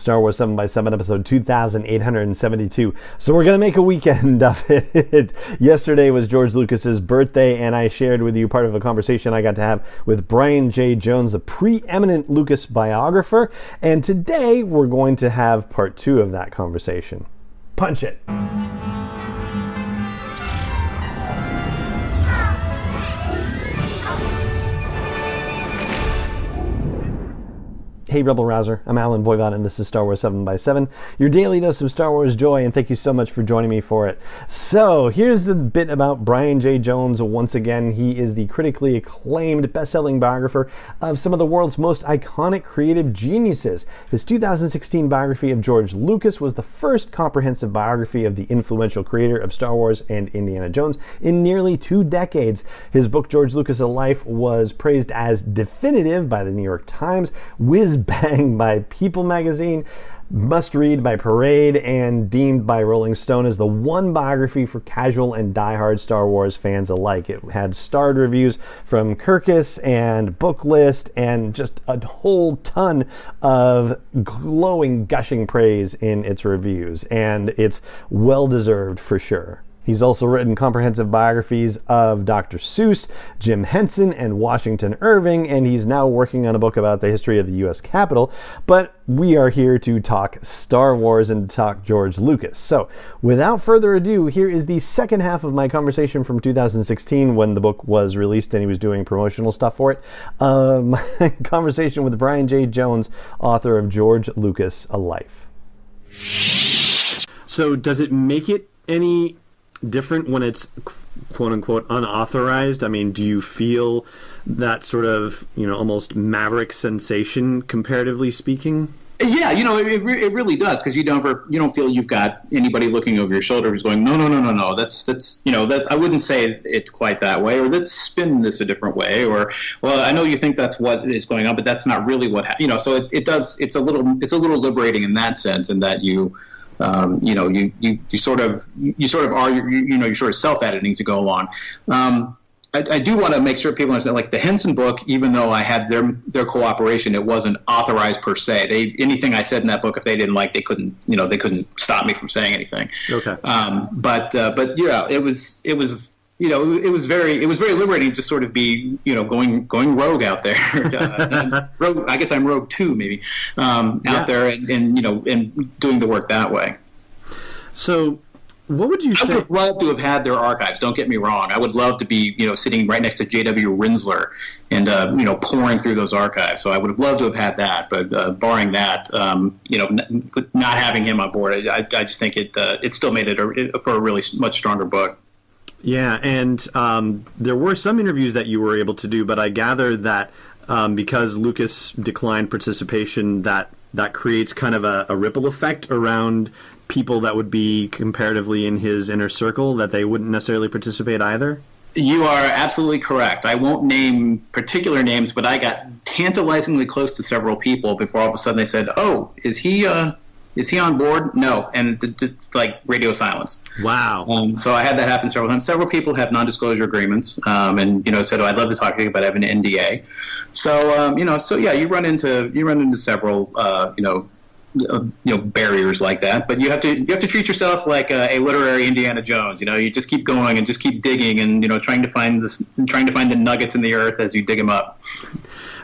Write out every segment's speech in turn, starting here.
Star Wars 7x7, episode 2872. So we're going to make a weekend of it. Yesterday was George Lucas's birthday, and I shared with you part of a conversation I got to have with Brian J. Jones, a preeminent Lucas biographer. And today we're going to have part 2 of that conversation. Punch it. Hey Rebel Rouser, I'm Alan Voivod and this is Star Wars 7x7, your daily dose of Star Wars joy, and thank you so much for joining me for it. So here's the bit about Brian J. Jones. Once again, he is the critically acclaimed best-selling biographer of some of the world's most iconic creative geniuses. His 2016 biography of George Lucas was the first comprehensive biography of the influential creator of Star Wars and Indiana Jones in nearly 2 decades. His book, George Lucas: A Life, was praised as definitive by the New York Times, whiz-bang by People magazine, must-read by Parade, and deemed by Rolling Stone as the one biography for casual and die-hard Star Wars fans alike. It had starred reviews from Kirkus and Booklist and just a whole ton of glowing, gushing praise in its reviews, and it's well-deserved for sure. He's also written comprehensive biographies of Dr. Seuss, Jim Henson, and Washington Irving, and he's now working on a book about the history of the U.S. Capitol. But we are here to talk Star Wars and talk George Lucas. So, without further ado, here is the second half of my conversation from 2016 when the book was released and he was doing promotional stuff for it. My conversation with Brian J. Jones, author of George Lucas: A Life. So, does it make it any different when it's quote-unquote unauthorized? I mean, do you feel that sort of, almost maverick sensation, comparatively speaking? Yeah, it really does, because you don't feel you've got anybody looking over your shoulder who's going, no, that's that I wouldn't say it quite that way, or let's spin this a different way, or, well, I know you think that's what is going on, but that's not really what so it's a little liberating in that sense, in that you sort of are, you're sort of self-editing to go along. I do want to make sure people understand, like the Henson book, even though I had their cooperation, it wasn't authorized per se. Anything I said in that book, if they didn't like, they couldn't stop me from saying anything. Okay. But yeah, it was very liberating to sort of be, going rogue out there. Rogue, I guess I'm rogue too, maybe, out there and doing the work that way. So what would you say? I would have loved to have had their archives. Don't get me wrong. I would love to be, sitting right next to J.W. Rinsler and, pouring through those archives. So I would have loved to have had that. But barring that, not having him on board, I just think it still made it for a really much stronger book. Yeah, and there were some interviews that you were able to do, but I gather that because Lucas declined participation, that creates kind of a ripple effect around people that would be comparatively in his inner circle, that they wouldn't necessarily participate either? You are absolutely correct. I won't name particular names, but I got tantalizingly close to several people before all of a sudden they said, "Oh, is he on board?" No, and like radio silence. Wow. So I had that happen several times. Several people have non-disclosure agreements, and said, "Oh, I'd love to talk to you, but I have an NDA." So so yeah, you run into several barriers like that, but you have to treat yourself like a literary Indiana Jones. You just keep going and just keep digging, and trying to find the nuggets in the earth as you dig them up.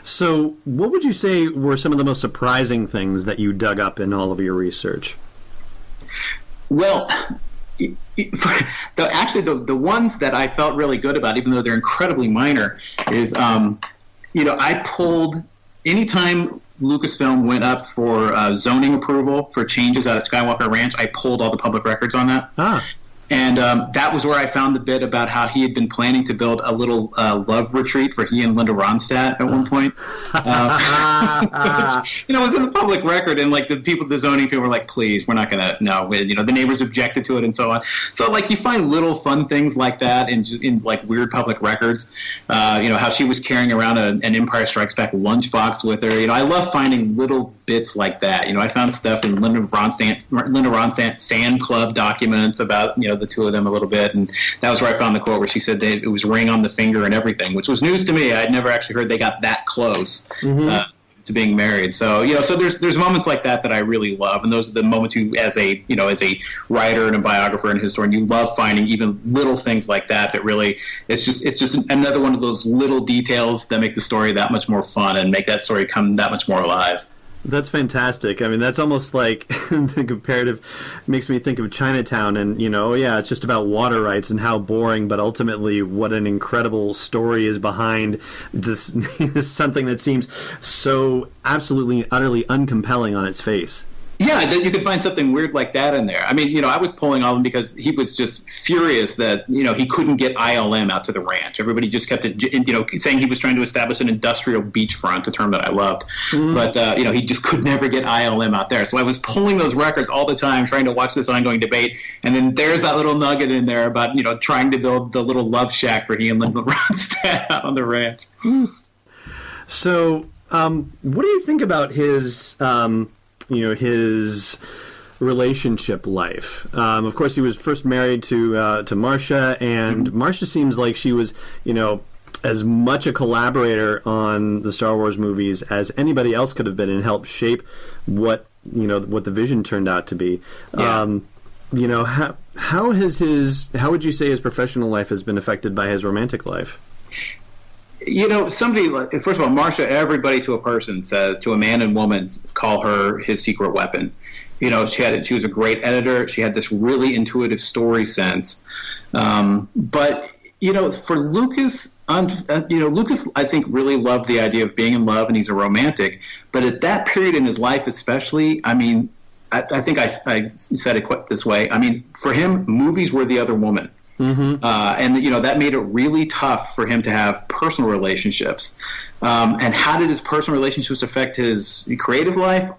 So what would you say were some of the most surprising things that you dug up in all of your research? Well, the ones that I felt really good about, even though they're incredibly minor, is I pulled anytime Lucasfilm went up for zoning approval for changes out at Skywalker Ranch, I pulled all the public records on that. And that was where I found the bit about how he had been planning to build a little love retreat for he and Linda Ronstadt at one point. It was in the public record, and like the zoning people were like, "Please, we're not gonna." No, the neighbors objected to it, and so on. So like you find little fun things like that in like weird public records. How she was carrying around an Empire Strikes Back lunchbox with her. I love finding little bits like that. I found stuff in Linda Ronstadt fan club documents about the two of them a little bit, and that was where I found the quote where she said it was ring on the finger and everything, which was news to me. I'd never actually heard they got that close. to being married. So, so there's moments like that I really love, and those are the moments you, as a writer and a biographer and historian, you love finding even little things like that really, it's just another one of those little details that make the story that much more fun and make that story come that much more alive. That's fantastic. I mean, that's almost like the comparative makes me think of Chinatown and, it's just about water rights and how boring, but ultimately what an incredible story is behind this something that seems so absolutely, utterly uncompelling on its face. Yeah, you could find something weird like that in there. I mean, I was pulling on him because he was just furious that, he couldn't get ILM out to the ranch. Everybody just kept saying he was trying to establish an industrial beachfront, a term that I loved. Mm-hmm. But, he just could never get ILM out there. So I was pulling those records all the time, trying to watch this ongoing debate. And then there's that little nugget in there about, trying to build the little love shack for he and Lyndon Ronstadt out on the ranch. So what do you think about his his relationship life? Of course, he was first married to Marcia, and Marcia seems like she was, as much a collaborator on the Star Wars movies as anybody else could have been, and helped shape what the vision turned out to be. Yeah. How would you say his professional life has been affected by his romantic life? Somebody, first of all, Marcia, everybody to a person says, to a man and woman, call her his secret weapon. She was a great editor. She had this really intuitive story sense. But, for Lucas, Lucas, I think, really loved the idea of being in love, and he's a romantic. But at that period in his life especially, I mean, I think I said it quite this way. I mean, for him, movies were the other woman. Mm-hmm. And that made it really tough for him to have personal relationships. And how did his personal relationships affect his creative life?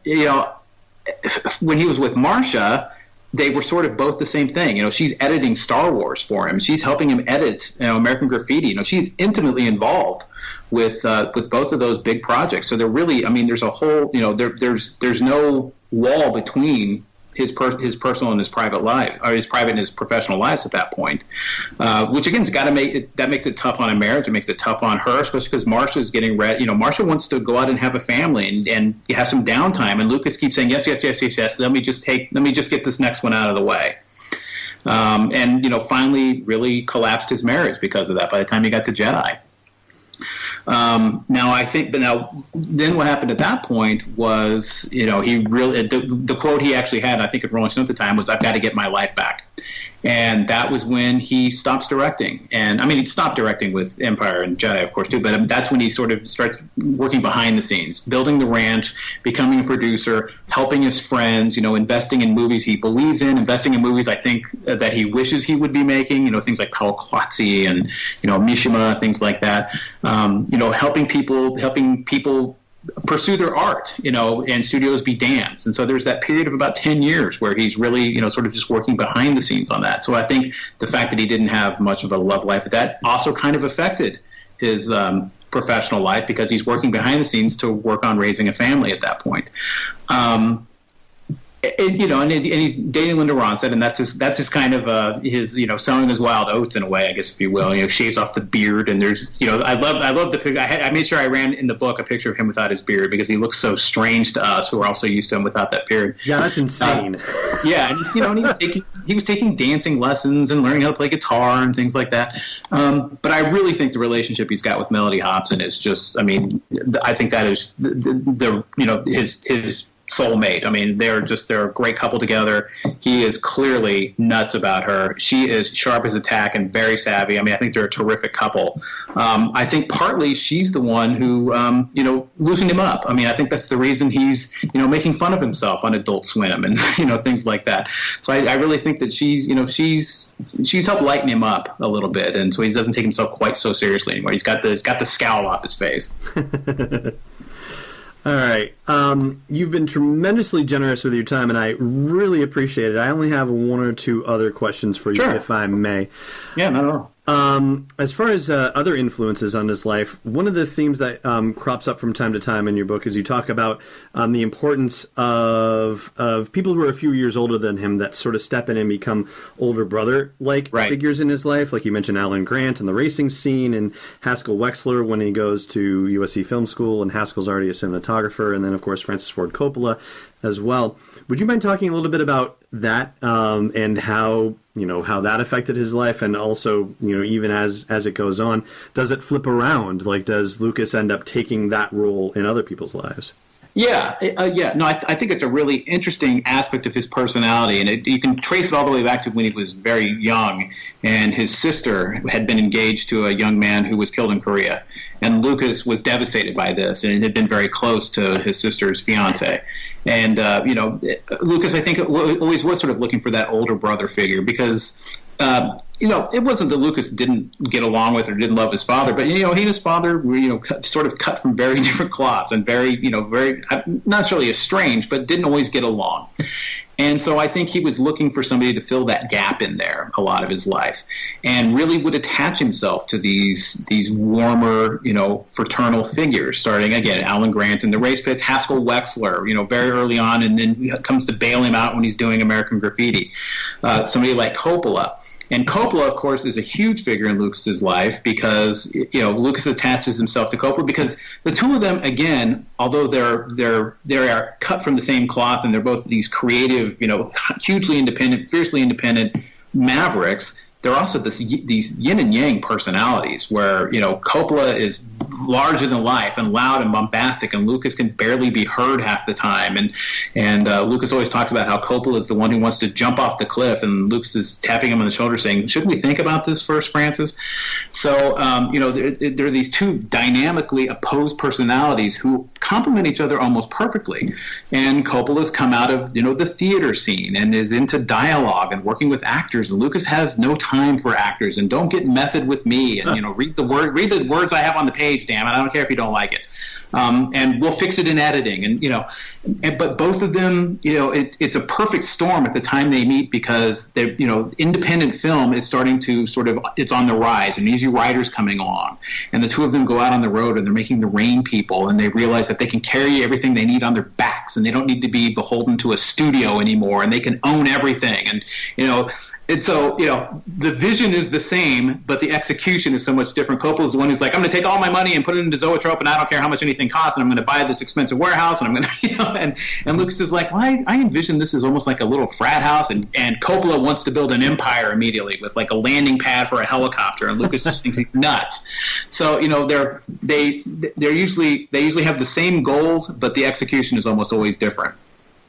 When he was with Marcia, they were sort of both the same thing. She's editing Star Wars for him. She's helping him edit, American Graffiti. She's intimately involved with both of those big projects. So they're really, I mean, there's a whole, there's no wall between his personal and his private life, or his private and his professional lives at that point, which again, that makes it tough on a marriage. It makes it tough on her, especially because Marcia's getting ready. Marcia wants to go out and have a family and have some downtime, and Lucas keeps saying yes. Let me just get this next one out of the way. And finally, really collapsed his marriage because of that. By the time he got to Jedi. Then what happened at that point was, he really, the quote he actually had, I think at Rolling Stone at the time, was, "I've got to get my life back." And that was when he stops directing. And I mean, he stopped directing with Empire and Jedi, of course, too, but that's when he sort of starts working behind the scenes, building the ranch, becoming a producer, helping his friends, investing in movies he believes in, investing in movies I think that he wishes he would be making, things like Palquatsi and, Mishima, things like that, helping people pursue their art, and studios be damned. And so there's that period of about 10 years where he's really, sort of just working behind the scenes on that. So I think the fact that he didn't have much of a love life, that also kind of affected his professional life, because he's working behind the scenes to work on raising a family at that point. And he's dating Linda Ronstadt, and that's his kind of his sowing his wild oats in a way, I guess, if you will. Shaves off the beard, and there's I love the picture. I made sure I ran in the book a picture of him without his beard, because he looks so strange to us who are also used to him without that beard. Yeah, that's insane. And he was taking dancing lessons and learning how to play guitar and things like that. But I really think the relationship he's got with Melody Hobson is just, I think that is his soulmate. I mean, they're a great couple together. He is clearly nuts about her. She is sharp as a tack and very savvy. I mean, I think they're a terrific couple. I think partly she's the one who, loosened him up. I mean, I think that's the reason he's, making fun of himself on Adult Swim and, things like that. So I really think that she's helped lighten him up a little bit. And so he doesn't take himself quite so seriously anymore. He's got the scowl off his face. All right. You've been tremendously generous with your time, and I really appreciate it. I only have one or two other questions for you, Sure. if I may. Yeah, not at all. As far as other influences on his life, one of the themes that crops up from time to time in your book is you talk about the importance of people who are a few years older than him that sort of step in and become older brother-like figures in his life. Like you mentioned Alan Grant in the racing scene, and Haskell Wexler when he goes to USC Film School, and Haskell's already a cinematographer, and then, of course, Francis Ford Coppola as well. Would you mind talking a little bit about that and how that affected his life, and also, even as it goes on, does it flip around? Like, does Lucas end up taking that role in other people's lives? Yeah. No, I think it's a really interesting aspect of his personality, and you can trace it all the way back to when he was very young, and his sister had been engaged to a young man who was killed in Korea, and Lucas was devastated by this, and had been very close to his sister's fiance. And Lucas, I think, always was sort of looking for that older brother figure, because it wasn't that Lucas didn't get along with or didn't love his father, but he and his father were sort of cut from very different cloths, and very not necessarily estranged, but didn't always get along. And so I think he was looking for somebody to fill that gap in there a lot of his life, and really would attach himself to these warmer, fraternal figures, starting, again, Alan Grant in the race pits, Haskell Wexler, very early on, and then comes to bail him out when he's doing American Graffiti. Somebody like Coppola. And Coppola, of course, is a huge figure in Lucas's life, because Lucas attaches himself to Coppola because the two of them, again, although they are cut from the same cloth, and they're both these creative, hugely independent, fiercely independent mavericks, they're also these yin and yang personalities, where Coppola is larger than life and loud and bombastic, and Lucas can barely be heard half the time. And Lucas always talks about how Coppola is the one who wants to jump off the cliff, and Lucas is tapping him on the shoulder saying, "Shouldn't we think about this first, Francis?" So there are these two dynamically opposed personalities who complement each other almost perfectly. And Coppola's come out of the theater scene and is into dialogue and working with actors, and Lucas has no time for actors, and don't get method with me, and read the words I have on the page, damn it, I don't care if you don't like it, and we'll fix it in editing, and but both of them, it's a perfect storm at the time they meet, because they're independent film is starting to it's on the rise, and easy writers coming along, and the two of them go out on the road, and they're making the Rain people, and they realize that they can carry everything they need on their backs, and they don't need to be beholden to a studio anymore, and they can own everything, and And so, the vision is the same, but the execution is so much different. Coppola is the one who's like, I'm going to take all my money and put it into Zoetrope, and I don't care how much anything costs, and I'm going to buy this expensive warehouse, and I'm going to, and Lucas is like, well, I envision this as almost like a little frat house, and Coppola wants to build an empire immediately with like a landing pad for a helicopter, and Lucas just thinks he's nuts. So, they usually have the same goals, but the execution is almost always different.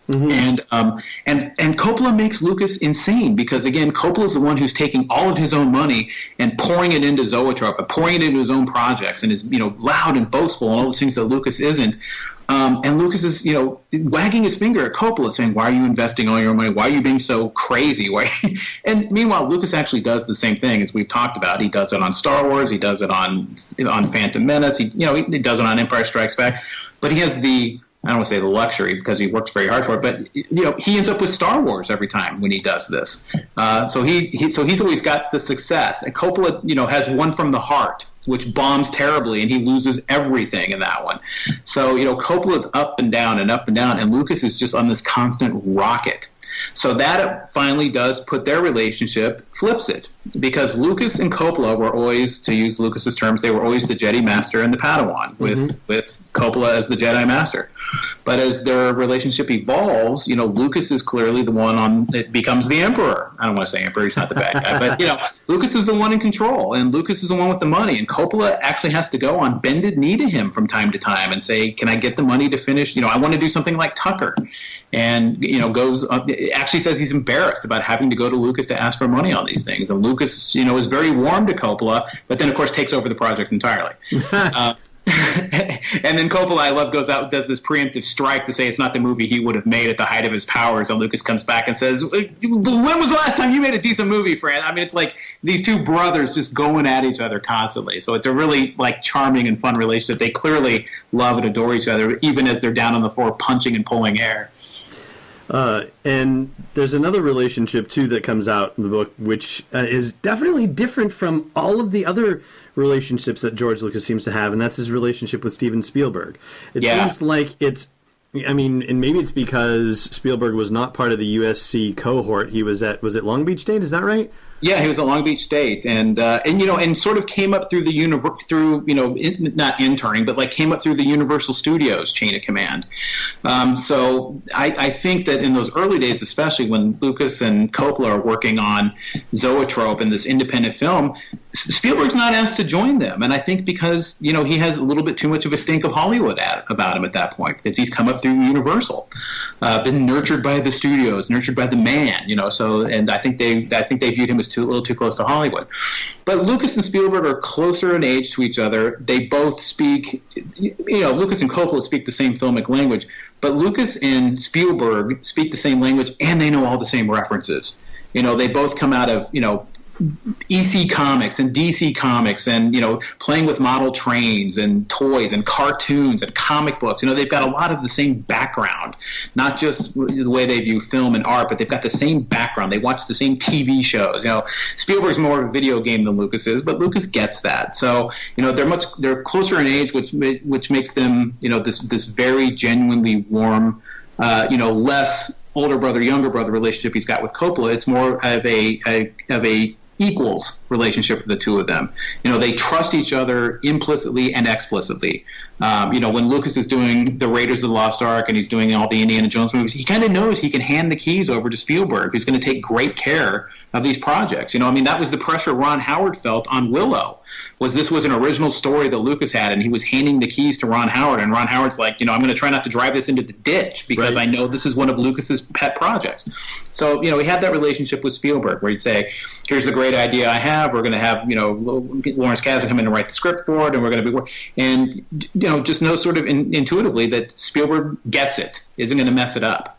Mm-hmm. And Coppola makes Lucas insane, because again, Coppola is the one who's taking all of his own money and pouring it into Zoetrope, and pouring it into his own projects, and is loud and boastful and all those things that Lucas isn't. And Lucas is wagging his finger at Coppola, saying, "Why are you investing all your money? Why are you being so crazy?" And meanwhile, Lucas actually does the same thing, as we've talked about. He does it on Star Wars. He does it on Phantom Menace. He does it on Empire Strikes Back. But he has I don't want to say the luxury, because he works very hard for it, but he ends up with Star Wars every time when he does this. So he's always got the success. And Coppola, has One from the Heart, which bombs terribly, and he loses everything in that one. So Coppola's up and down, and Lucas is just on this constant rocket. So that finally does put their relationship, flips it, because Lucas and Coppola were always, to use Lucas's terms, they were always the Jedi Master and the Padawan, with Coppola as the Jedi Master. But as their relationship evolves, Lucas is clearly the one it becomes the Emperor. I don't want to say Emperor, he's not the bad guy, but Lucas is the one in control, and Lucas is the one with the money, and Coppola actually has to go on bended knee to him from time to time and say, "Can I get the money to finish? I want to do something like Tucker." And actually says he's embarrassed about having to go to Lucas to ask for money on these things. And Lucas, is very warm to Coppola, but then of course takes over the project entirely. And then Coppola, I love, goes out, does this preemptive strike to say it's not the movie he would have made at the height of his powers. And Lucas comes back and says, "When was the last time you made a decent movie, Fran?" I mean, it's like these two brothers just going at each other constantly. So it's a really charming and fun relationship. They clearly love and adore each other, even as they're down on the floor punching and pulling air. And there's another relationship, too, that comes out in the book, which is definitely different from all of the other relationships that George Lucas seems to have, and that's his relationship with Steven Spielberg. It seems like it's, I mean, and maybe it's because Spielberg was not part of the USC cohort. He was at, was it Long Beach State? Is that right? Yeah, he was at Long Beach State, and sort of came up through the not interning, but like came up through the Universal Studios chain of command. So I think that in those early days, especially when Lucas and Coppola are working on Zoetrope and this independent film, Spielberg's not asked to join them, and I think because he has a little bit too much of a stink of Hollywood about him at that point, because he's come up through Universal, been nurtured by the studios, nurtured by the man, So, and I think they viewed him as a little too close to Hollywood. But Lucas and Spielberg are closer in age to each other. They both speak, Lucas and Coppola speak the same filmic language, but Lucas and Spielberg speak the same language, and they know all the same references. They both come out of, EC Comics and DC Comics and, playing with model trains and toys and cartoons and comic books. They've got a lot of the same background, not just the way they view film and art, but they've got the same background. They watch the same TV shows. Spielberg's more of a video game than Lucas is, but Lucas gets that. So, they're closer in age, which makes them, this very genuinely warm, less older brother, younger brother relationship he's got with Coppola. It's more of a equals relationship for the two of them. They trust each other implicitly and explicitly. When Lucas is doing the Raiders of the Lost Ark and he's doing all the Indiana Jones movies, he kind of knows he can hand the keys over to Spielberg, who's going to take great care of these projects. That was the pressure Ron Howard felt on Willow. This was an original story that Lucas had, and he was handing the keys to Ron Howard, and Ron Howard's like, I'm going to try not to drive this into the ditch because I know this is one of Lucas's pet projects. So, he had that relationship with Spielberg where he'd say, here's the great idea I have. We're going to have, Lawrence Kasdan come in and write the script for it, and we're going to be, and, just know sort of intuitively that Spielberg gets it, isn't going to mess it up.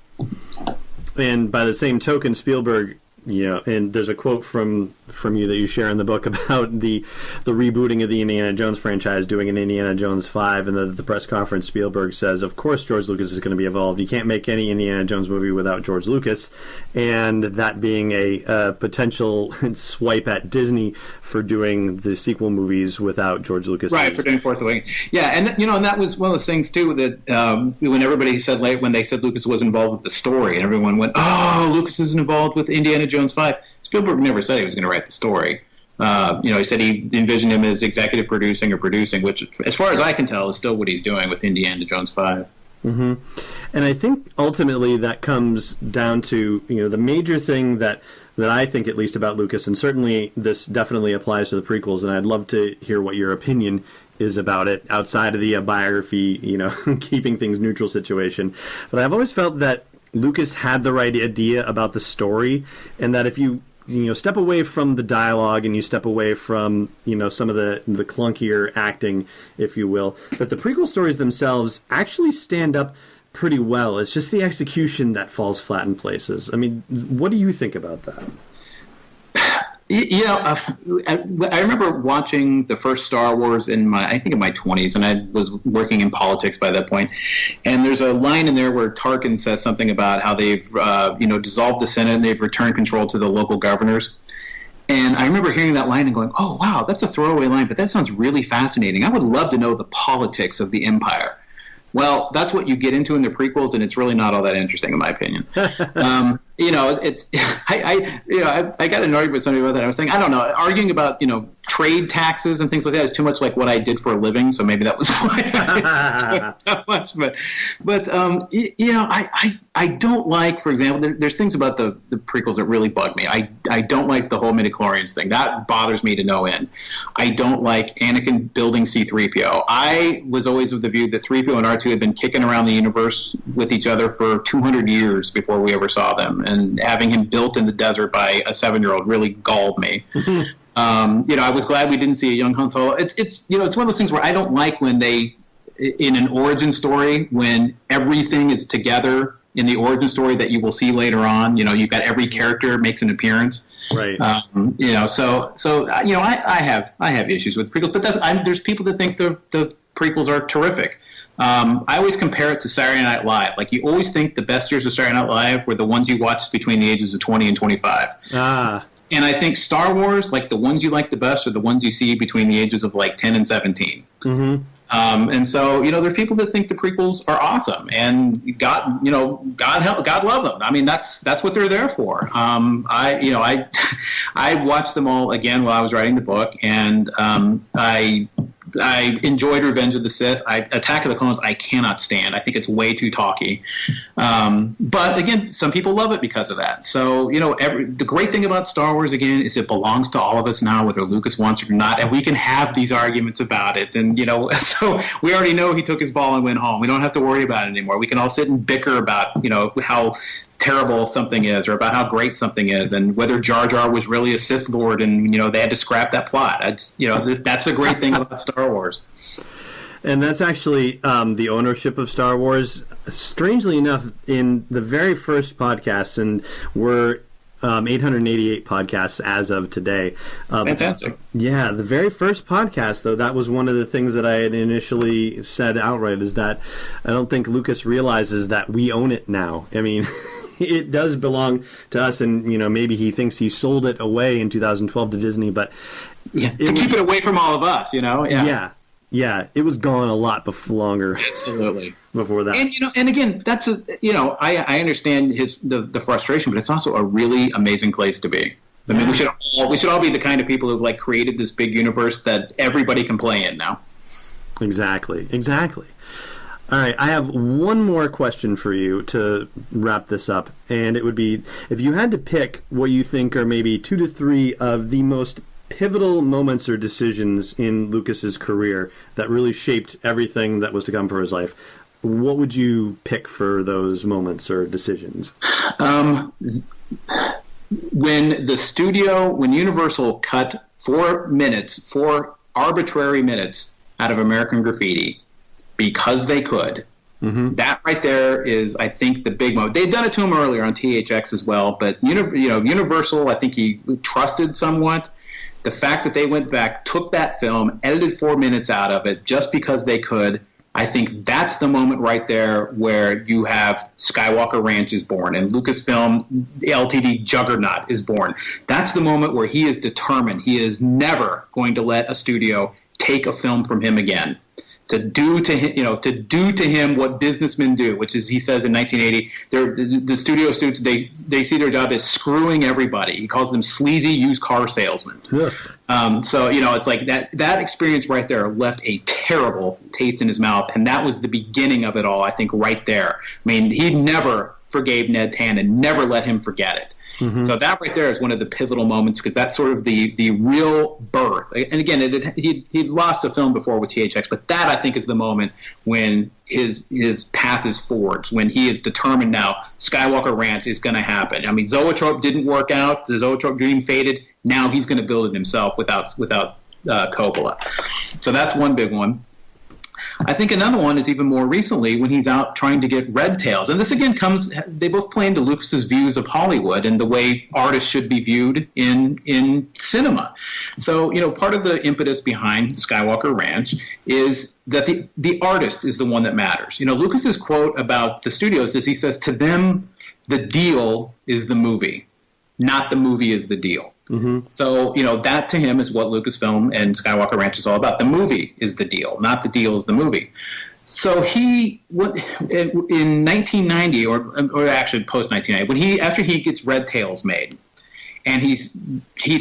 And by the same token, Spielberg, and there's a quote from you that you share in the book about the rebooting of the Indiana Jones franchise, doing an Indiana Jones 5, and the press conference, Spielberg says, of course George Lucas is going to be involved. You can't make any Indiana Jones movie without George Lucas, and that being a potential swipe at Disney for doing the sequel movies without George Lucas. Right, for doing Force Awakens. Yeah, and and that was one of the things too that when everybody said when they said Lucas was involved with the story, and everyone went, oh, Lucas isn't involved with Indiana Jones 5. Spielberg never said he was going to write the story. He said he envisioned him as executive producing or producing, which, as far as I can tell, is still what he's doing with Indiana Jones 5. Mm-hmm. And I think ultimately that comes down to, the major thing that I think, at least, about Lucas, and certainly this definitely applies to the prequels, and I'd love to hear what your opinion is about it outside of the biography, keeping things neutral situation. But I've always felt that Lucas had the right idea about the story, and that if you step away from the dialogue and you step away from some of the clunkier acting, if you will, that the prequel stories themselves actually stand up pretty well. It's just the execution that falls flat in places. I mean, what do you think about that? I remember watching the first Star Wars in my 20s, and I was working in politics by that point. And there's a line in there where Tarkin says something about how they've, dissolved the Senate and they've returned control to the local governors. And I remember hearing that line and going, oh, wow, that's a throwaway line, but that sounds really fascinating. I would love to know the politics of the Empire. Well, that's what you get into in the prequels, and it's really not all that interesting, in my opinion. I got annoyed with somebody about that. I was saying, I don't know, arguing about trade taxes and things like that is too much like what I did for a living. So maybe that was why I didn't that much. But I don't like, for example, there's things about the prequels that really bug me. I don't like the whole midichlorians thing. That bothers me to no end. I don't like Anakin building C-3PO. I was always of the view that 3PO and R2 had been kicking around the universe with each other for 200 years before we ever saw them. And having him built in the desert by a 7-year-old really galled me. I was glad we didn't see a young Han Solo. It's one of those things where I don't like when they, in an origin story, when everything is together in the origin story that you will see later on. You've got every character makes an appearance. Right. I have issues with prequels, but there's people that think the prequels are terrific. I always compare it to Saturday Night Live. Like, you always think the best years of Saturday Night Live were the ones you watched between the ages of 20 and 25. And I think Star Wars, like, the ones you like the best are the ones you see between the ages of, like, 10 and 17. Mm-hmm. And so, there's people that think the prequels are awesome, and God love them. I mean, that's what they're there for. I watched them all again while I was writing the book, and I enjoyed Revenge of the Sith. Attack of the Clones I cannot stand. I think it's way too talky. But again, some people love it because of that. So, the great thing about Star Wars, again, is it belongs to all of us now, whether Lucas wants it or not, and we can have these arguments about it. And, so we already know he took his ball and went home. We don't have to worry about it anymore. We can all sit and bicker about, how terrible something is, or about how great something is, and whether Jar Jar was really a Sith Lord, and they had to scrap that plot. That's the great thing about Star Wars. And that's actually the ownership of Star Wars. Strangely enough, in the very first podcast, and we're 888 podcasts as of today. Fantastic. Yeah, the very first podcast, though, that was one of the things that I had initially said outright, is that I don't think Lucas realizes that we own it now. I mean, it does belong to us, and maybe he thinks he sold it away in 2012 to Disney, but keep it away from all of us, Yeah, it was gone a lot longer. Absolutely. Before that. And again, that's I understand the frustration, but it's also a really amazing place to be. I mean, we should all be the kind of people who've created this big universe that everybody can play in now. Exactly. All right, I have one more question for you to wrap this up, and it would be, if you had to pick what you think are maybe 2 to 3 of the most pivotal moments or decisions in Lucas's career that really shaped everything that was to come for his life, what would you pick for those moments or decisions? When Universal cut 4 arbitrary minutes out of American Graffiti because they could, that right there is, I think, the big moment. They'd done it to him earlier on THX as well, but Universal, I think he trusted somewhat. The fact that they went back, took that film, edited 4 minutes out of it just because they could, I think that's the moment right there where you have Skywalker Ranch is born and Lucasfilm Ltd. Juggernaut is born. That's the moment where he is determined. He is never going to let a studio take a film from him again. To do to him what businessmen do, which is, he says in 1980, the studio suits, they see their job as screwing everybody. He calls them sleazy used car salesmen. So it's like that experience right there left a terrible taste in his mouth, and that was the beginning of it all. I think right there. I mean, he never forgave Ned Tannen, never let him forget it. So that right there is one of the pivotal moments, because that's sort of the real birth. And again, he'd lost a film before with THX, but that, I think, is the moment when his path is forged, when he is determined now Skywalker Ranch is going to happen. I mean, Zoetrope didn't work out. The Zoetrope dream faded. Now he's going to build it himself without Coppola. So that's one big one. I think another one is even more recently when he's out trying to get Red Tails. And this, again, they both play into Lucas's views of Hollywood and the way artists should be viewed in cinema. So, part of the impetus behind Skywalker Ranch is that the artist is the one that matters. Lucas's quote about the studios is, he says, to them, the deal is the movie, not the movie is the deal. So, that to him is what Lucasfilm and Skywalker Ranch is all about. The movie is the deal, not the deal is the movie. So in 1990, or actually post-1990, after he gets Red Tails made, and he's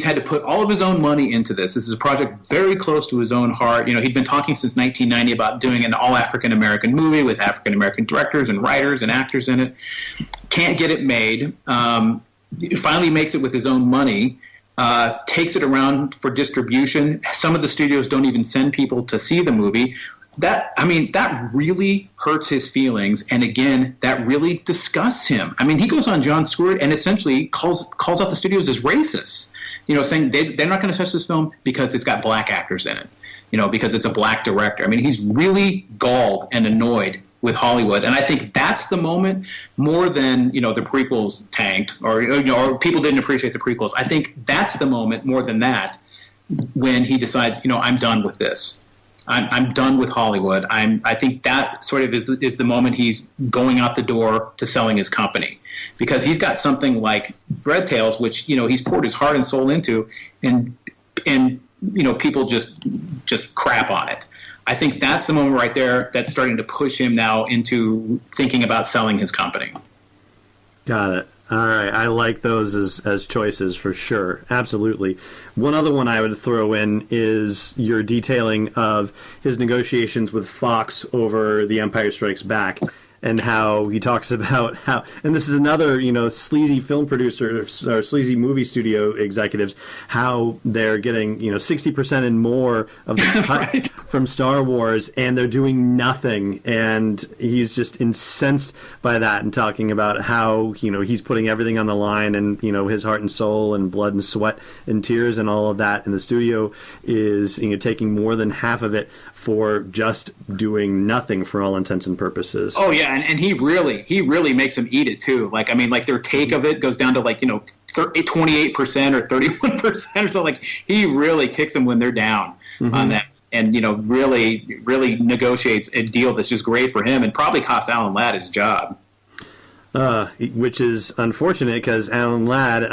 had to put all of his own money into this. This is a project very close to his own heart. He'd been talking since 1990 about doing an all-African-American movie with African-American directors and writers and actors in it. Can't get it made. Finally makes it with his own money. Takes it around for distribution. Some of the studios don't even send people to see the movie. That really hurts his feelings, and again, that really disgusts him. I mean, he goes on Jon Stewart and essentially calls out the studios as racists. Saying they're not going to touch this film because it's got black actors in it. Because it's a black director. I mean, he's really galled and annoyed with Hollywood, and I think that's the moment, more than the prequels tanked or people didn't appreciate the prequels. I think that's the moment, more than that, when he decides I'm done with this. I'm done with Hollywood. I think that sort of is the moment he's going out the door to selling his company, because he's got something like Bread Tales, which he's poured his heart and soul into, and people just crap on it. I think that's the moment right there that's starting to push him now into thinking about selling his company. Got it. All right. I like those as choices for sure. Absolutely. One other one I would throw in is your detailing of his negotiations with Fox over The Empire Strikes Back, and how he talks about how, and this is another, sleazy film producer or sleazy movie studio executives, how they're getting, 60% and more of the cut right. from Star Wars, and they're doing nothing. And he's just incensed by that, and talking about how, he's putting everything on the line, and, his heart and soul and blood and sweat and tears and all of that. And the studio is, taking more than half of it for just doing nothing for all intents and purposes. Oh yeah, and he really makes them eat it too. Like their take of it goes down to 28% or 31% or something. Like he really kicks them when they're down on that, and really negotiates a deal that's just great for him, and probably cost Alan Ladd his job. Which is unfortunate, because Alan Ladd,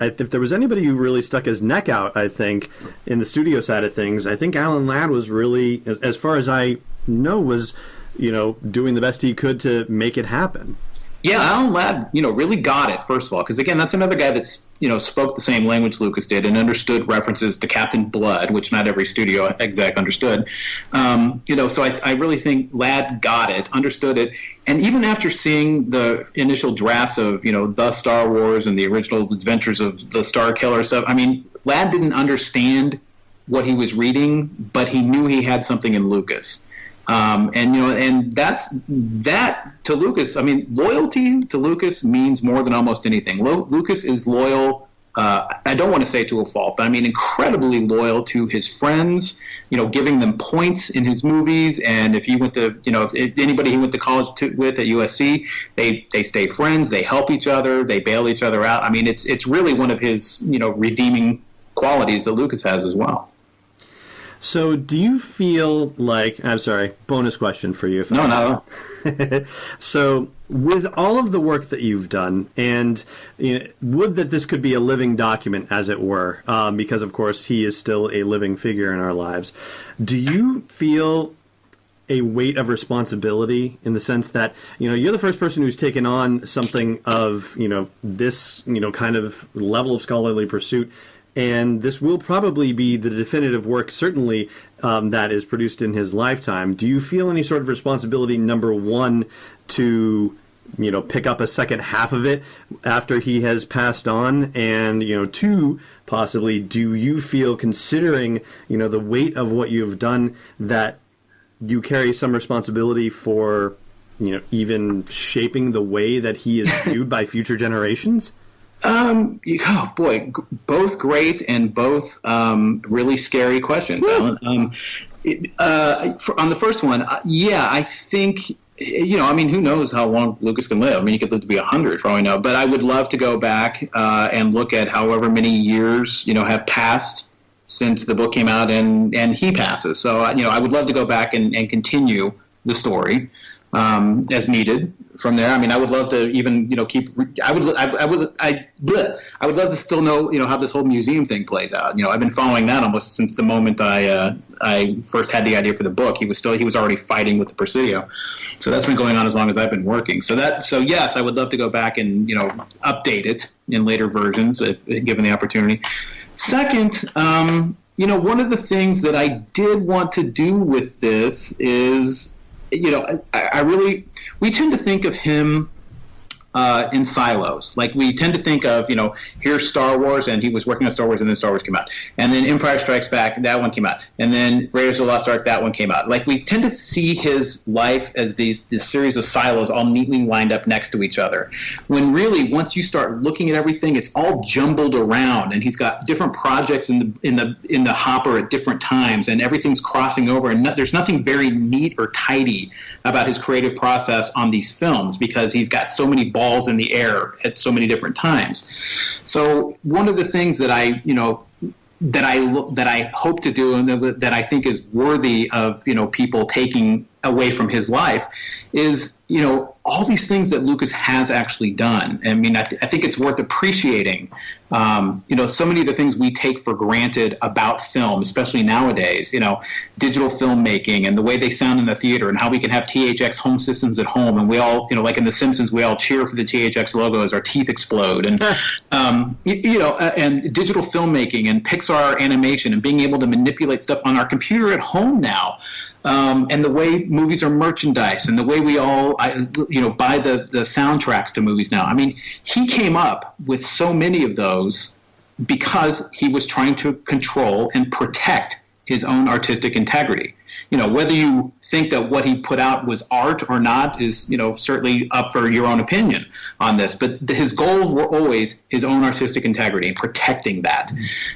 if there was anybody who really stuck his neck out, I think, in the studio side of things, I think Alan Ladd was really, as far as I know, was, doing the best he could to make it happen. Yeah, Alan Ladd, really got it, first of all, because, again, that's another guy that's, spoke the same language Lucas did and understood references to Captain Blood, which not every studio exec understood. So I really think Ladd got it, understood it, and even after seeing the initial drafts of, The Star Wars and the original adventures of the Star Killer stuff, Ladd didn't understand what he was reading, but he knew he had something in Lucas. And that's that to Lucas. Loyalty to Lucas means more than almost anything. Lucas is loyal. I don't want to say to a fault, but incredibly loyal to his friends, giving them points in his movies. And if he went to, if anybody he went to college with at USC, they stay friends, they help each other, they bail each other out. It's really one of his, redeeming qualities that Lucas has as well. So do you feel like, I'm sorry, bonus question for you. No. So with all of the work that you've done, and would that this could be a living document, as it were, because, of course, he is still a living figure in our lives, do you feel a weight of responsibility in the sense that, you're the first person who's taken on something of, this, kind of level of scholarly pursuit, and this will probably be the definitive work, certainly, that is produced in his lifetime. Do you feel any sort of responsibility, number one, to, pick up a second half of it after he has passed on? And, two, possibly, do you feel, considering, the weight of what you've done, that you carry some responsibility for, even shaping the way that he is viewed by future generations? Oh boy, both great and both really scary questions, Alan. On the first one, I think, who knows how long Lucas can live? He could live to be 100 for all I know. But I would love to go back and look at however many years, have passed since the book came out and he passes. So, I would love to go back and continue the story as needed from there. I would love to even, keep. I would love to still know, how this whole museum thing plays out. I've been following that almost since the moment I first had the idea for the book. He was already fighting with the Presidio, so that's been going on as long as I've been working. So yes, I would love to go back and update it in later versions if given the opportunity. Second, one of the things that I did want to do with this is, we tend to think of him in silos. Like, we tend to think of, here's Star Wars, and he was working on Star Wars, and then Star Wars came out. And then Empire Strikes Back, that one came out. And then Raiders of the Lost Ark, that one came out. Like, we tend to see his life as this series of silos all neatly lined up next to each other. When really, once you start looking at everything, it's all jumbled around, and he's got different projects in the hopper at different times, and everything's crossing over, and there's nothing very neat or tidy about his creative process on these films, because he's got so many balls in the air at so many different times. So one of the things that I, I hope to do, and that I think is worthy of, people taking away from his life, is, all these things that Lucas has actually done. I mean, I think it's worth appreciating. So many of the things we take for granted about film, especially nowadays, digital filmmaking and the way they sound in the theater, and how we can have THX home systems at home, and we all, like in The Simpsons, we all cheer for the THX logo as our teeth explode, and and digital filmmaking and Pixar animation and being able to manipulate stuff on our computer at home now. And the way movies are merchandised, and the way we all, buy the soundtracks to movies now. I mean, he came up with so many of those because he was trying to control and protect his own artistic integrity. Whether you think that what he put out was art or not is, certainly up for your own opinion on this. But his goals were always his own artistic integrity and protecting that.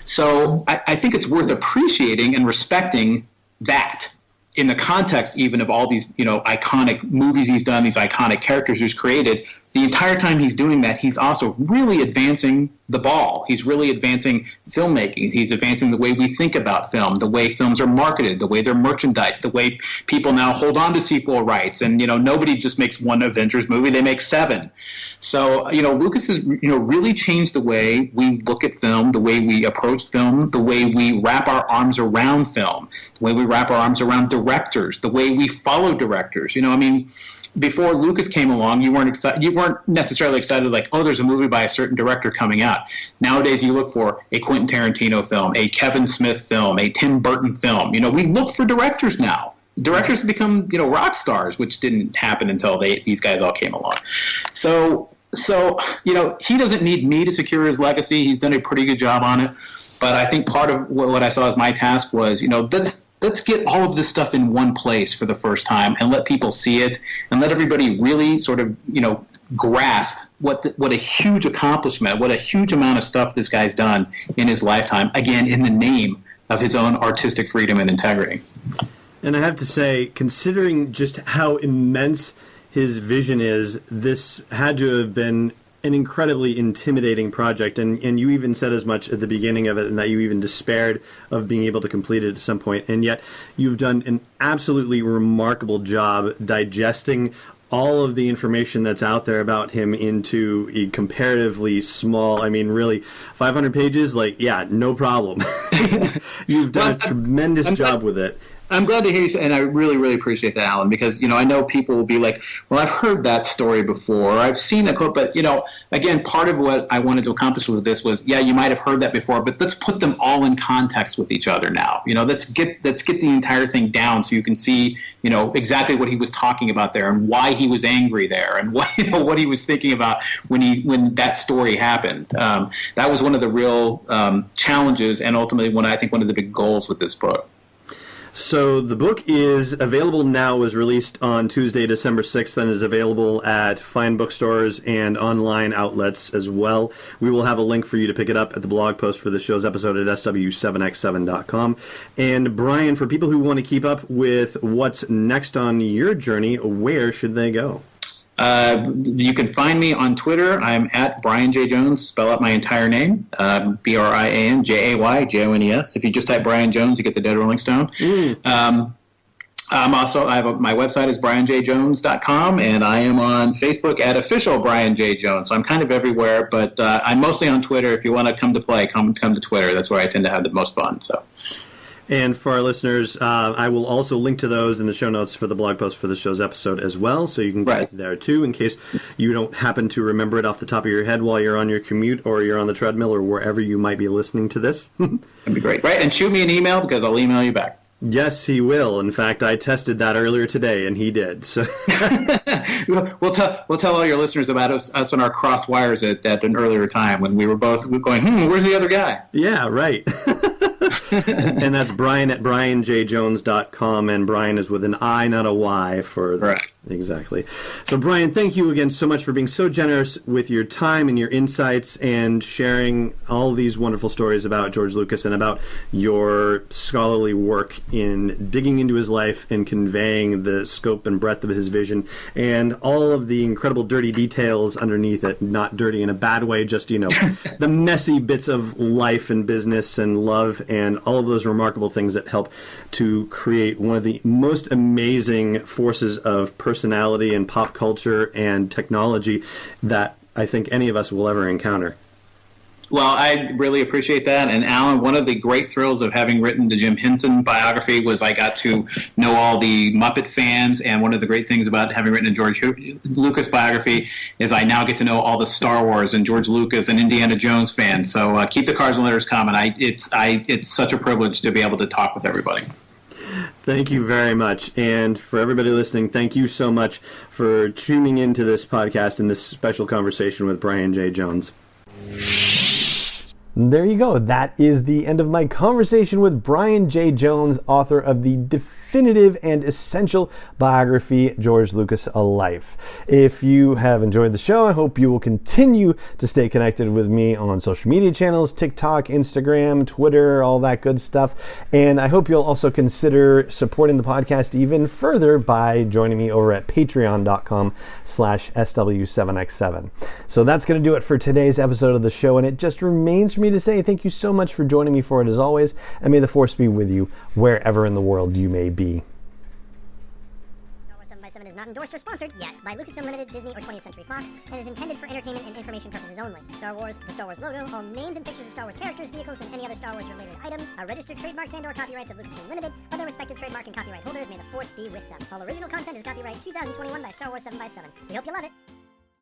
So I think it's worth appreciating and respecting that, in the context even of all these, iconic movies he's done, these iconic characters he's created. The entire time he's doing that, he's also really advancing the ball. He's really advancing filmmaking. He's advancing the way we think about film, the way films are marketed, the way they're merchandised, the way people now hold on to sequel rights. And, nobody just makes one Avengers movie, they make 7. So, Lucas has, really changed the way we look at film, the way we approach film, the way we wrap our arms around film, the way we wrap our arms around directors, the way we follow directors. Before Lucas came along, you weren't necessarily excited like, oh, there's a movie by a certain director coming out. Nowadays, you look for a Quentin Tarantino film, a Kevin Smith film, a Tim Burton film. We look for directors now. Directors have become, rock stars, which didn't happen until these guys all came along. So, he doesn't need me to secure his legacy. He's done a pretty good job on it. But I think part of what I saw as my task was, let's get all of this stuff in one place for the first time and let people see it and let everybody really sort of, grasp what a huge accomplishment, what a huge amount of stuff this guy's done in his lifetime, again, in the name of his own artistic freedom and integrity. And I have to say, considering just how immense his vision is, this had to have been an incredibly intimidating project, and you even said as much at the beginning of it, and that you even despaired of being able to complete it at some point, and yet you've done an absolutely remarkable job digesting all of the information that's out there about him into a comparatively small, really, 500 pages, no problem. You've done a tremendous job with it. I'm glad to hear you, and I really, really appreciate that, Alan, because, I know people will be like, well, I've heard that story before, or I've seen that quote, but, again, part of what I wanted to accomplish with this was, yeah, you might have heard that before, but let's put them all in context with each other now. Let's get the entire thing down so you can see, exactly what he was talking about there and why he was angry there and what he was thinking about when that story happened. That was one of the real challenges, and ultimately one of the big goals with this book. So the book is available now, was released on Tuesday, December 6th, and is available at fine bookstores and online outlets as well. We will have a link for you to pick it up at the blog post for the show's episode at sw7x7.com. And Brian, for people who want to keep up with what's next on your journey, where should they go? You can find me on Twitter. I'm at Brian J. Jones. Spell out my entire name, BrianJayJones. If you just type Brian Jones, you get the Dead Rolling Stone. My website is brianjjones.com, and I am on Facebook at official Brian J. Jones. So I'm kind of everywhere, but I'm mostly on Twitter. If you want to come to play, come to Twitter. That's where I tend to have the most fun. So. And for our listeners, I will also link to those in the show notes for the blog post for the show's episode as well, so you can get there too, in case you don't happen to remember it off the top of your head while you're on your commute or you're on the treadmill or wherever you might be listening to this. That'd be great. Right, and shoot me an email because I'll email you back. Yes, he will. In fact, I tested that earlier today, and he did. So we'll tell all your listeners about us on our crossed wires at an earlier time when we were both going, where's the other guy? Yeah, right. And that's Brian at brianjjones.com, and Brian is with an I, not a Y for that. Correct. Exactly. So, Brian, thank you again so much for being so generous with your time and your insights and sharing all these wonderful stories about George Lucas and about your scholarly work in digging into his life and conveying the scope and breadth of his vision and all of the incredible dirty details underneath it. Not dirty in a bad way, just, the messy bits of life and business and love and all of those remarkable things that help to create one of the most amazing forces of personality and pop culture and technology that I think any of us will ever encounter. Well, I really appreciate that. And Alan, one of the great thrills of having written the Jim Henson biography was I got to know all the Muppet fans. And one of the great things about having written a George Lucas biography is I now get to know all the Star Wars and George Lucas and Indiana Jones fans. So keep the cards and letters coming. It's such a privilege to be able to talk with everybody. Thank you very much. And for everybody listening, thank you so much for tuning into this podcast and this special conversation with Brian J. Jones. There you go. That is the end of my conversation with Brian J. Jones, author of the definitive and essential biography, George Lucas: A Life. If you have enjoyed the show, I hope you will continue to stay connected with me on social media channels, TikTok, Instagram, Twitter, all that good stuff. And I hope you'll also consider supporting the podcast even further by joining me over at patreon.com/SW7X7. So that's going to do it for today's episode of the show, and it just remains for me to say thank you so much for joining me for it as always, and may the force be with you wherever in the world you may be. Star Wars 7x7 is not endorsed or sponsored yet by Lucasfilm Limited, Disney, or 20th Century Fox, and is intended for entertainment and information purposes only. Star Wars, the Star Wars logo, all names and pictures of Star Wars characters, vehicles, and any other Star Wars related items are registered trademarks and/or copyrights of Lucasfilm Limited, or their respective trademark and copyright holders. May the force be with them. All original content is copyright 2021 by Star Wars 7x7. We hope you love it.